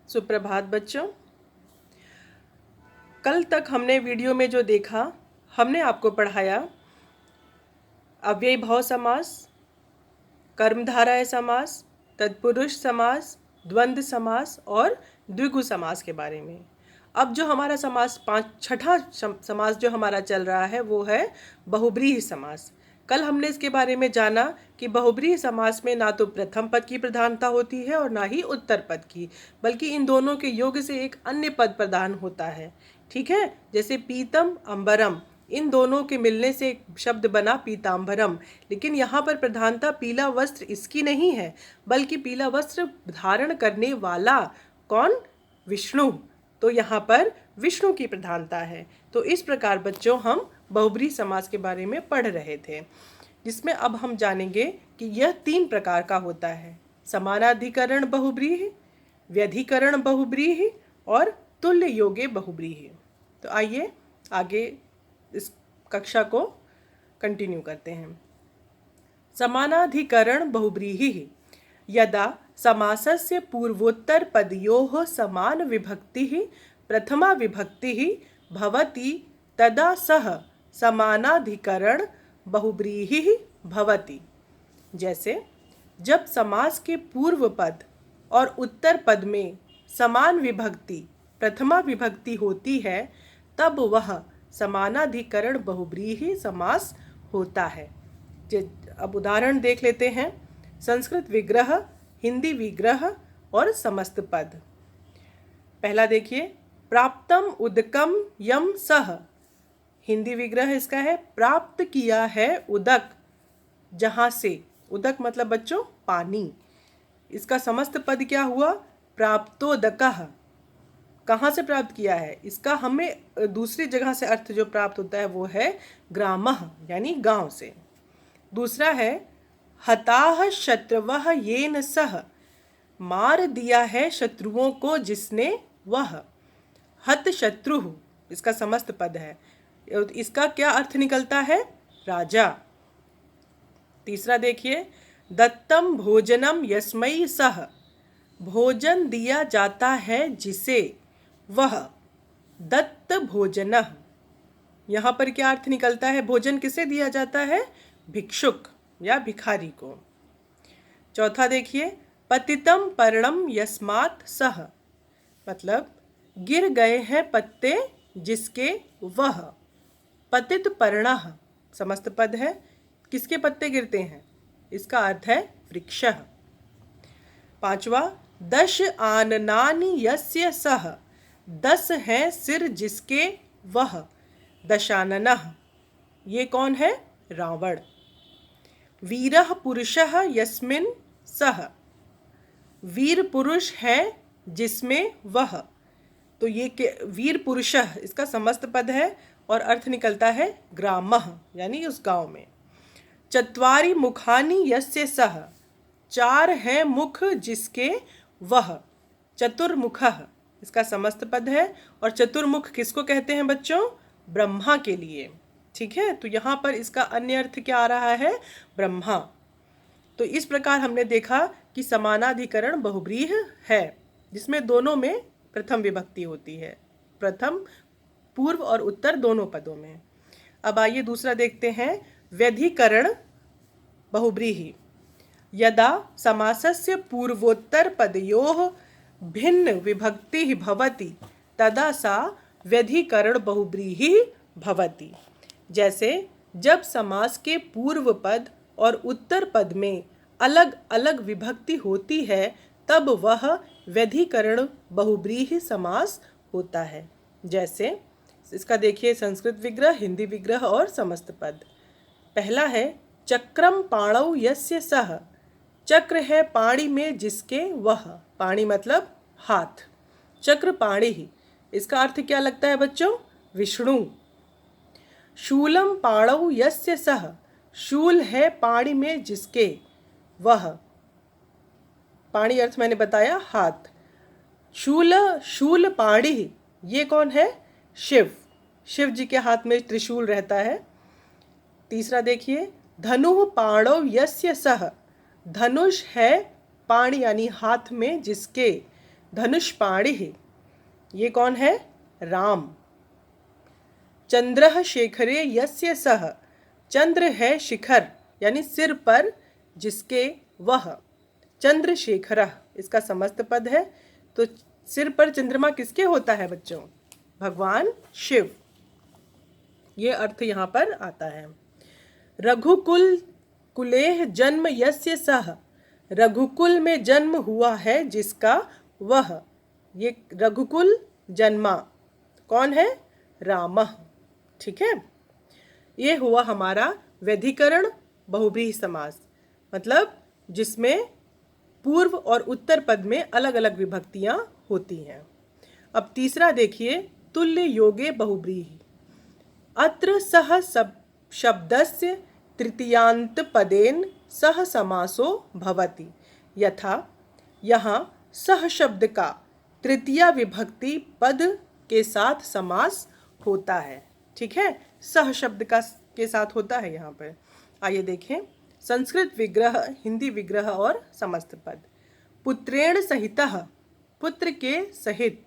सुप्रभात बच्चों। कल तक हमने वीडियो में जो देखा, हमने आपको पढ़ाया अव्ययीभाव समास, कर्मधारय समास, तत्पुरुष समास, द्वंद्व समास और द्विगु समास के बारे में। अब जो हमारा समास छठा समास जो हमारा चल रहा है वो है बहुब्रीहि समास। कल हमने इसके बारे में जाना कि बहुब्रीहि समास में ना तो प्रथम पद की प्रधानता होती है और ना ही उत्तर पद की, बल्कि इन दोनों के योग से एक अन्य पद प्रधान होता है। ठीक है, जैसे पीतम अंबरम, इन दोनों के मिलने से एक शब्द बना पीतांबरम। लेकिन यहाँ पर प्रधानता पीला वस्त्र इसकी नहीं है, बल्कि पीला वस्त्र धारण करने वाला कौन? विष्णु। तो यहाँ पर विष्णु की प्रधानता है। तो इस प्रकार बच्चों हम बहुब्रीहि समास के बारे में पढ़ रहे थे, जिसमें अब हम जानेंगे कि यह 3 प्रकार का होता है: समानाधिकरण बहुब्रीहि, व्यधिकरण बहुब्रीहि और तुल्य योगे बहुब्रीहि। तो आइए आगे इस कक्षा को कंटिन्यू करते हैं। समानाधिकरण बहुब्रीहि यदा समासस्य पूर्वोत्तर पदयोः समान विभक्तिः प्रथमा विभक्तिः भवति तदा सह समानाधिकरण बहुब्रीहि भवति। जैसे जब समास के पूर्व पद और उत्तर पद में समान विभक्ति प्रथमा विभक्ति होती है, तब वह समानाधिकरण बहुब्रीहि समास होता है। अब उदाहरण देख लेते हैं। संस्कृत विग्रह, हिंदी विग्रह और समस्त पद। पहला देखिए, प्राप्तम उदकम यम सह। हिंदी विग्रह इसका है, प्राप्त किया है उदक, जहाँ से। उदक मतलब बच्चों पानी। इसका समस्त पद क्या हुआ? प्राप्तोदकः। कहाँ से प्राप्त किया है? इसका हमें दूसरी जगह से अर्थ जो प्राप्त होता है वो है ग्रामः, यानी गांव से। दूसरा है हताः शत्रवः येन सह। मार दिया है शत्रुओं को जिसने वह। हत शत्रुः इसका समस्त पद है। इसका क्या अर्थ निकलता है? राजा। तीसरा देखिए, दत्तम भोजनम यस्मै सह। भोजन दिया जाता है जिसे वह। दत्त भोजनः, यहाँ पर क्या अर्थ निकलता है? भोजन किसे दिया जाता है? भिक्षुक या भिखारी को। चौथा देखिए, पतितम पर्णम यस्मात् सह। मतलब गिर गए हैं पत्ते जिसके वह। पतित पर्णः समस्त पद है। किसके पत्ते गिरते हैं? इसका अर्थ है वृक्षः। पांचवा, दश आननानि यस्य सह। 10 हैं सिर जिसके वह। दशाननः, ये कौन है? रावण। वीरः पुरुषः यस्मिन् सह। वीर पुरुष है जिसमें वह। तो ये वीर पुरुषः इसका समस्त पद है और अर्थ निकलता है ग्रामः, यानी उस गांव में। चत्वारि मुखानि यस्य सह। 4 हैं मुख जिसके वह। चतुर्मुखः इसका समस्त पद है और चतुर्मुख किसको कहते हैं बच्चों? ब्रह्मा के लिए। ठीक है, तो यहाँ पर इसका अन्य अर्थ क्या आ रहा है? ब्रह्मा। तो इस प्रकार हमने देखा कि समानाधिकरण बहुब्रीहि है, जिसमें दोनों में प्रथम विभक्ति होती है, प्रथम, पूर्व और उत्तर दोनों पदों में। अब आइए दूसरा देखते हैं, व्यधिकरण बहुब्रीहि यदा समासस्य पूर्वोत्तर पदयोः भिन्न विभक्ति भवति तदा सा व्यधिकरण बहुब्रीहि भवति। जैसे जब समास के पूर्व पद और उत्तर पद में अलग अलग विभक्ति होती है, तब वह व्यधिकरण बहुब्रीहि समास होता है। जैसे इसका देखिए, संस्कृत विग्रह, हिंदी विग्रह और समस्त पद। पहला है, चक्रम पाणौ यस्य सह। चक्र है पाणी में जिसके वह। पाणी मतलब हाथ। चक्र पाणी, इसका अर्थ क्या लगता है बच्चों? विष्णु। शूलम पाणौ यस्य सह। शूल है पाणी में जिसके वह। पाणी अर्थ मैंने बताया हाथ। शूल पाणी, ये कौन है? शिव। शिव जी के हाथ में त्रिशूल रहता है। तीसरा देखिए, धनुः पाणौ यस्य सह। धनुष है पाणी यानी हाथ में जिसके धनुष्पाणिः, ये कौन है? राम। चंद्रः शेखरे यस्य सः, चंद्र है शिखर यानी सिर पर जिसके वह। चंद्रशेखरः इसका समस्त पद है, तो सिर पर चंद्रमा किसके होता है बच्चों? भगवान शिव। ये अर्थ यहाँ पर आता है। रघुकुल कुलेह जन्म यस्य सः, रघुकुल में जन्म हुआ है जिसका वह। ये रघुकुल जन्मा कौन है? रामः। ठीक है, ये हुआ हमारा व्यधिकरण बहुव्रीहि समास, मतलब जिसमें पूर्व और उत्तर पद में अलग अलग विभक्तियां होती हैं। अब तीसरा देखिए, तुल्य योगे बहुव्रीहि। अत्र सह शब्दस्य तृतीयांत पदेन सह समासो भवति। यथा यहाँ सह शब्द का तृतीया विभक्ति पद के साथ समास होता है। ठीक है, सह शब्द का के साथ होता है यहाँ पर। आइए देखें, संस्कृत विग्रह, हिंदी विग्रह और समस्त पद। पुत्रेण सहितः, पुत्र के सहित,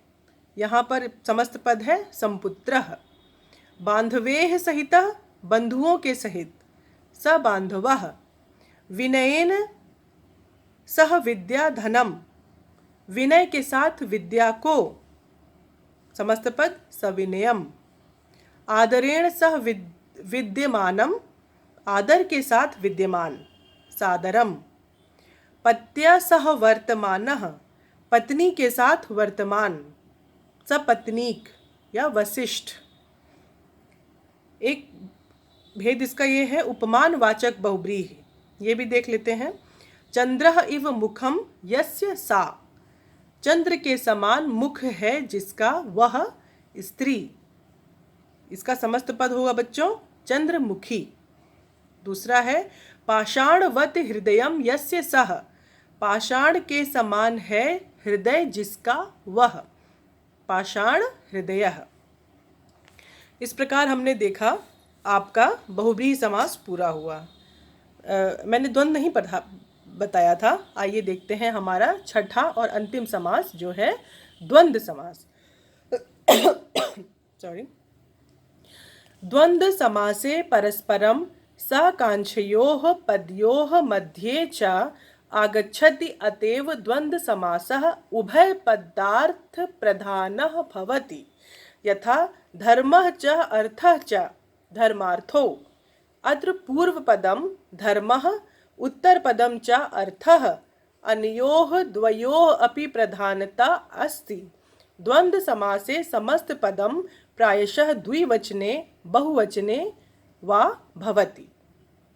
यहाँ पर समस्त पद है संपुत्रः। बांधवेः सहितः, बंधुओं के सहित, सबांधवः। विनयेन सह विद्या धनम, विनय के साथ विद्या को, समस्त पद सविनयम। आदरेण सह विद्यमानम, आदर के साथ विद्यमान, सादरम। पत्या सह वर्तमानः, पत्नी के साथ वर्तमान, सपत्नीक या वशिष्ठ। एक भेद इसका ये है, उपमान वाचक बहुव्रीहि, ये भी देख लेते हैं। चंद्रः इव मुखम यस्य सा, चंद्र के समान मुख है जिसका वह स्त्री। इसका समस्त पद होगा बच्चों चंद्रमुखी। दूसरा है पाषाणवत हृदयम यस्य सः, पाषाण के समान है हृदय जिसका वह, पाषाण हृदयः। इस प्रकार हमने देखा आपका बहुव्रीहि समास पूरा हुआ। मैंने द्वंद्व नहीं बताया था। आइए देखते हैं हमारा छठा और अंतिम समास जो है द्वंद्व समास। सॉरी। द्वंद्व समासे परस्परम साकांक्षयोः पदयोः मध्ये च आगच्छति, अतएव द्वंद्व समासः उभय पदार्थ प्रधानः भवति। यथा धर्मः च अर्थः च धर्मार्थो। अत्र पूर्व पदम धर्मः, उत्तर पदम च अर्थः, अनयोः द्वयोः अपि प्रधानता अस्ति। द्वंद्व समासे समस्त पदम प्रायशः द्विवचने बहुवचने वा भवति।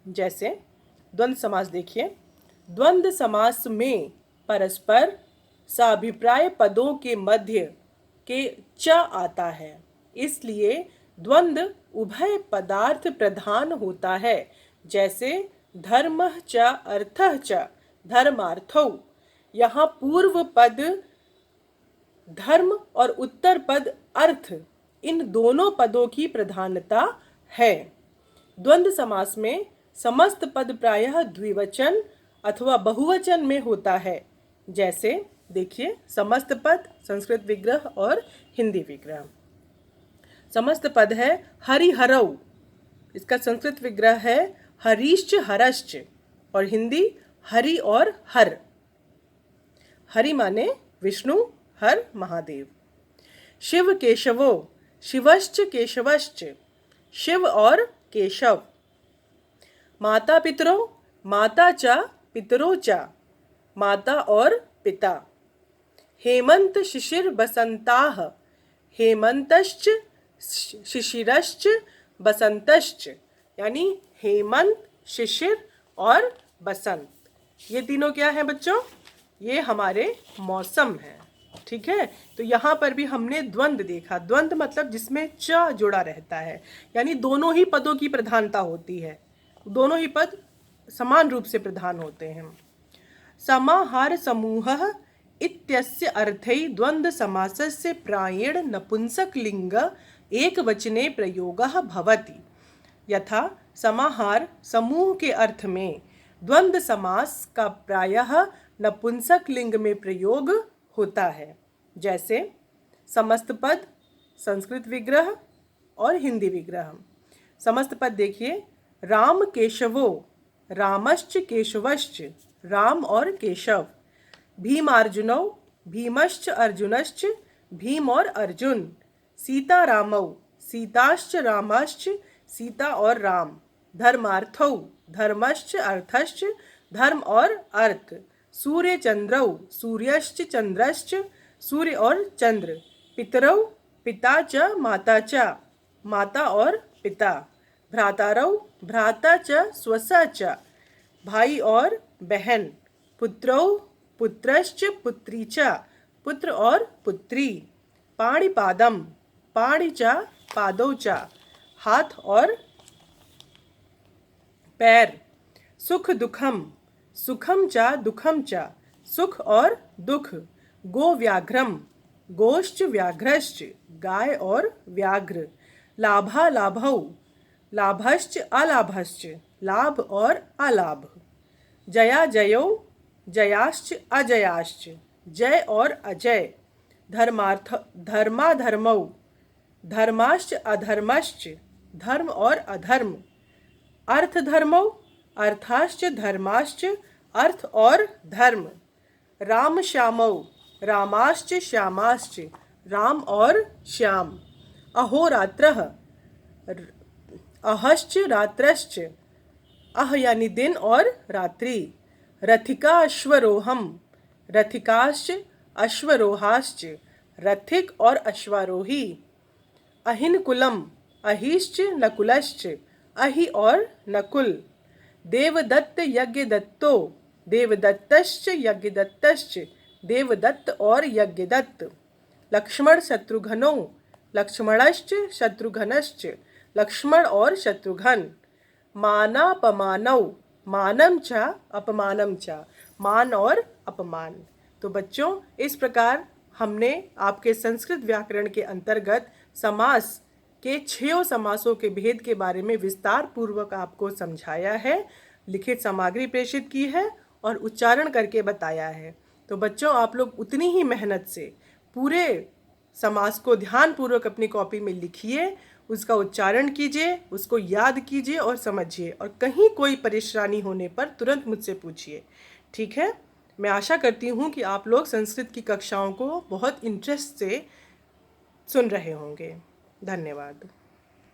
जैसे द्वंद्व समास देखिए, द्वंद्व समास में परस्पर साभिप्राय पदों के मध्य के च आता है, इसलिए द्वंद्व उभय पदार्थ प्रधान होता है। जैसे धर्मः च अर्थः च धर्मार्थौ, यहाँ पूर्व पद धर्म और उत्तर पद अर्थ, इन दोनों पदों की प्रधानता है। द्वंद्व समास में समस्त पद प्रायः द्विवचन अथवा बहुवचन में होता है। जैसे देखिए समस्त पद संस्कृत विग्रह और हिंदी विग्रह। समस्त पद है हरिहरौ, इसका संस्कृत विग्रह है हरीश्च हरश्च और हिंदी हरि और हर। हरि माने विष्णु, हर महादेव। शिव केशवो, शिवश्च केशवश्च, शिव और केशव। माता पितरो, माता च पितरो च, माता और पिता। हेमंत शिशिर बसंताः, हेमंतश्च शिशिरश्च बसंतश्च, यानी हेमंत, शिशिर और बसंत। ये तीनों क्या है बच्चों? ये हमारे मौसम है। ठीक है, तो यहाँ पर भी हमने द्वंद्व देखा। द्वंद्व मतलब जिसमें च जुड़ा रहता है, यानी दोनों ही पदों की प्रधानता होती है, दोनों ही पद समान रूप से प्रधान होते हैं। समाहार समूहः इत्यस्य अर्थै द्वंद्व समासस्य प्रायेण नपुंसक लिंग एकवचने प्रयोगः भवति। यथा समाहार समूह के अर्थ में द्वंद्व समास का प्रायः नपुंसक लिंग में प्रयोग होता है। जैसे समस्त पद, संस्कृत विग्रह और हिंदी विग्रह। समस्त पद देखिए, राम केशवो, रामश्च केशवश्च, राम और केशव। भीमार्जुनौ, भीमश्च अर्जुनश्च, भीम और अर्जुन। सीता रामौ, सीताश्च रामश्च, सीता और राम। धर्मार्थौ, धर्मश्च अर्थश्च, धर्म और अर्थ। सूर्य चंद्रौ, सूर्यश्च चंद्रश्च, सूर्य और चंद्र। पितरौ, पिता च माता च, माता और पिता। भ्रातारौ, भ्राता च स्वसा च, भाई और बहन। पुत्रौ, पुत्रश्च पुत्री च, पुत्र और पुत्री। पाणिपादम, पाणि च पादौ च, हाथ और पैर। सुख दुखम, सुखम च दुखम च, सुख और दुख। गो व्याघ्रम, गोश्च व्याघ्रश्च, गाय और व्याघ्र। लाभा लाभौ, लाभश्च अलाभश्च, लाभ और अलाभ। जया जयौ, जयाश्च अजयाश्च, जय और अजय। धर्मार्थ, धर्माधर्मौ, धर्माश्च अधर्मश्च, धर्म और अधर्म। अर्थ धर्मौ, अर्थाश्च धर्माश्च, अर्थ और धर्म। राम श्यामौ, रामाश्च श्यामाश्च, राम और श्याम। अहोरात्रः, अहश्च रात्रश्च, अह यानी दिन और रात्रि। रथिका अश्वरोहम, रथिकाश्च अश्वरोहाश्च, रथिक और अश्वारोही। अहिनकुलम, अहिश्च नकुलश्च, अहि और नकुल। देवदत्त यज्ञदत्तो, देवदत्तश्च यज्ञदत्तश्च, देवदत्त और यज्ञदत्त। लक्ष्मण शत्रुघ्नो, लक्ष्मणश्च शत्रुघ्नश्च, लक्ष्मण और शत्रुघ्न। मानापमानौ, मानम च अपमानम च, मान और अपमान। तो बच्चों, इस प्रकार हमने आपके संस्कृत व्याकरण के अंतर्गत समास के 6 समासों के भेद के बारे में विस्तार पूर्वक आपको समझाया है, लिखित सामग्री प्रेषित की है और उच्चारण करके बताया है। तो बच्चों, आप लोग उतनी ही मेहनत से पूरे समास को ध्यानपूर्वक अपनी कॉपी में लिखिए, उसका उच्चारण कीजिए, उसको याद कीजिए और समझिए, और कहीं कोई परेशानी होने पर तुरंत मुझसे पूछिए। ठीक है? मैं आशा करती हूँ कि आप लोग संस्कृत की कक्षाओं को बहुत इंटरेस्ट से सुन रहे होंगे। धन्यवाद।